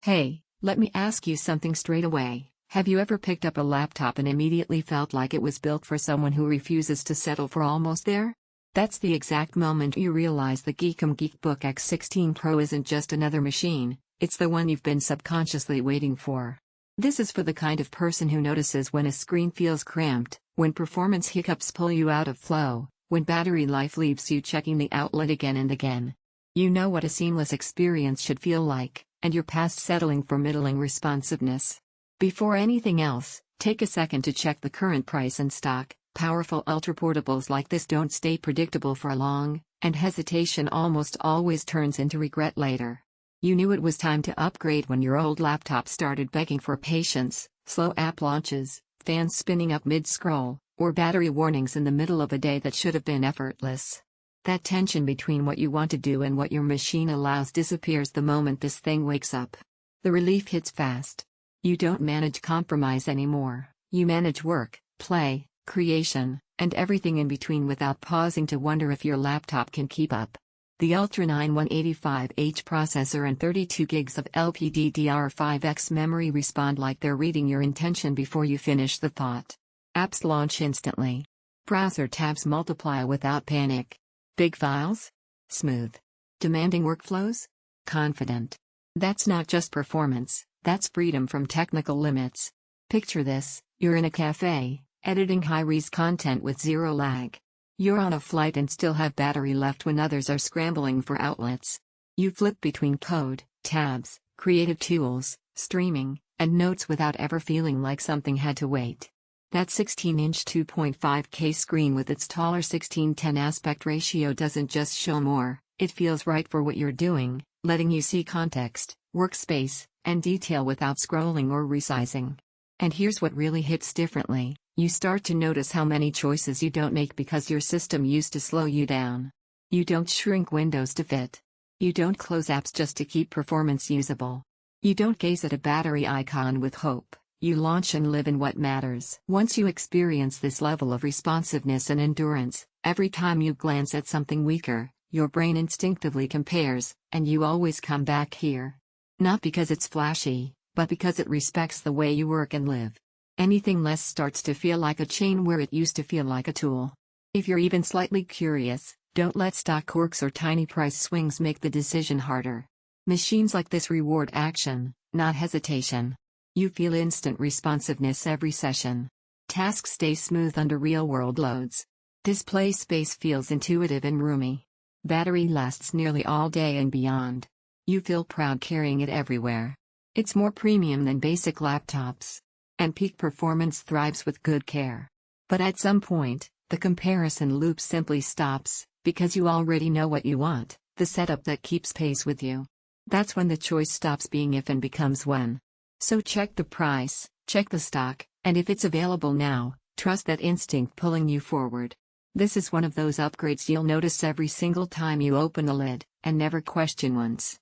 Hey, let me ask you something straight away. Have you ever picked up a laptop and immediately felt like it was built for someone who refuses to settle for almost there? That's the exact moment you realize the GEEKOM GeekBook X16 Pro isn't just another machine, it's the one you've been subconsciously waiting for. This is for the kind of person who notices when a screen feels cramped, when performance hiccups pull you out of flow, when battery life leaves you checking the outlet again and again. You know what a seamless experience should feel like, and you're past settling for middling responsiveness. Before anything else, take a second to check the current price and stock. Powerful ultraportables like this don't stay predictable for long, and hesitation almost always turns into regret later. You knew it was time to upgrade when your old laptop started begging for patience, slow app launches, fans spinning up mid-scroll, or battery warnings in the middle of a day that should have been effortless. That tension between what you want to do and what your machine allows disappears the moment this thing wakes up. The relief hits fast. You don't manage compromise anymore, you manage work, play, creation, and everything in between without pausing to wonder if your laptop can keep up. The Ultra 9 185H processor and 32 gigs of LPDDR5X memory respond like they're reading your intention before you finish the thought. Apps launch instantly. Browser tabs multiply without panic. Big files? Smooth. Demanding workflows? Confident. That's not just performance, that's freedom from technical limits. Picture this: you're in a cafe, editing high-res content with zero lag. You're on a flight and still have battery left when others are scrambling for outlets. You flip between code, tabs, creative tools, streaming, and notes without ever feeling like something had to wait. That 16-inch 2.5K screen with its taller 16:10 aspect ratio doesn't just show more, it feels right for what you're doing, letting you see context, workspace, and detail without scrolling or resizing. And here's what really hits differently: you start to notice how many choices you don't make because your system used to slow you down. You don't shrink windows to fit. You don't close apps just to keep performance usable. You don't gaze at a battery icon with hope. You launch and live in what matters. Once you experience this level of responsiveness and endurance, every time you glance at something weaker, your brain instinctively compares, and you always come back here. Not because it's flashy, but because it respects the way you work and live. Anything less starts to feel like a chain where it used to feel like a tool. If you're even slightly curious, don't let stock quirks or tiny price swings make the decision harder. Machines like this reward action, not hesitation. You feel instant responsiveness every session. Tasks stay smooth under real-world loads. Display space feels intuitive and roomy. Battery lasts nearly all day and beyond. You feel proud carrying it everywhere. It's more premium than basic laptops. And peak performance thrives with good care. But at some point, the comparison loop simply stops, because you already know what you want, the setup that keeps pace with you. That's when the choice stops being if and becomes when. So check the price, check the stock, and if it's available now, trust that instinct pulling you forward. This is one of those upgrades you'll notice every single time you open the lid, and never question once.